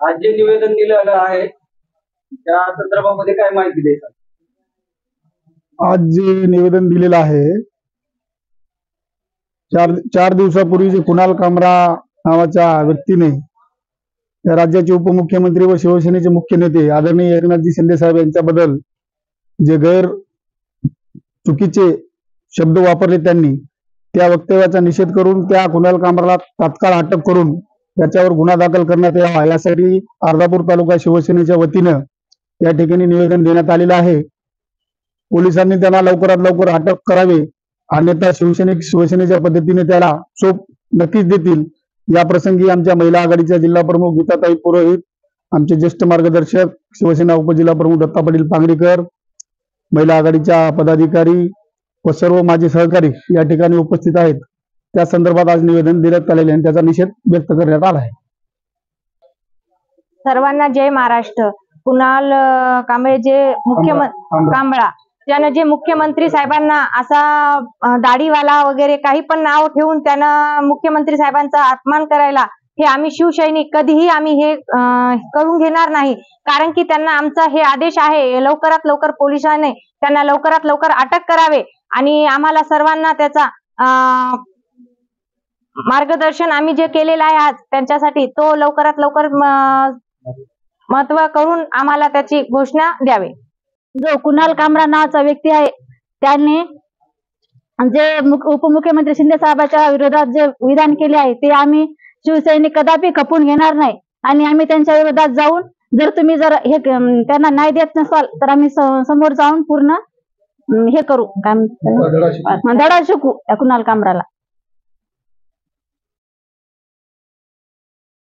आज जे निवेदन दिलेलं आहे त्या संदर्भामध्ये काय माहिती द्यायचं? आज जे निवेदन दिलेलं आहे, चार दिवसापूर्वी जे कुणाल कामरा नावाच्या व्यक्तीने या राज्याचे उपमुख्यमंत्री व शिवसेनेचे मुख्य नेते आदरणीय एकनाथजी शिंदे साहेब यांच्याबद्दल जे चुकीचे शब्द वापरले, त्यांनी त्या वक्तव्याचा निषेध करून त्या कुणाल कामराला तात्काळ अटक करून त्याच्यावर गुन्हा दाखल करण्यात यावा यासाठी अर्धापूर तालुका शिवसेनेच्या वतीनं या ठिकाणी निवेदन देण्यात आलेलं आहे। पोलिसांनी त्यांना लवकरात लवकर अटक करावी, अन्यथा शिवसेनेच्या पद्धतीने त्याला चोप नक्कीच देतील। या प्रसंगी आमच्या महिला आघाडीच्या जिल्हा प्रमुख गीताताई पुरोहित, आमचे ज्येष्ठ मार्गदर्शक शिवसेना उपजिल्हा प्रमुख दत्ता पाटील पांगरीकर, महिला आघाडीच्या पदाधिकारी व सर्व माझे सहकारी या ठिकाणी उपस्थित आहेत। त्या संदर्भात आज निवेदन देण्यात आलेले आणि त्याचा निषेध व्यक्त करण्यात आला आहे। सर्वांना जय महाराष्ट्र। कुणाल कांबळे जे कांबळा त्यानं जे मुख्यमंत्री साहेबांना असा दाढीवाला वगैरे काही पण नाव ठेवून त्यानं मुख्यमंत्री साहेबांचा अपमान करायला, हे आम्ही शिवसैनिक कधीही आम्ही हे करून घेणार नाही। कारण की त्यांना आमचा हे आदेश आहे, लवकरात लवकर पोलिसांनी त्यांना लवकरात लवकर अटक करावे आणि आम्हाला सर्वांना त्याचा मार्गदर्शन आम्ही जे केलेलं आहे आज त्यांच्यासाठी, तो लवकरात लवकर महत्व करून आम्हाला त्याची घोषणा द्यावी। जो कुणाल कामरा नावाचा व्यक्ती आहे, त्यांनी जे उपमुख्यमंत्री शिंदे साहेबांच्या विरोधात जे विधान केले आहे ते आम्ही शिवसैनिक कदापि खपून घेणार नाही आणि आम्ही त्यांच्या विरोधात जाऊन जर तुम्ही जर हे त्यांना न्याय देत नसाल तर आम्ही समोर जाऊन पूर्ण हे करू, धडा शिकू कुणाल कामराला।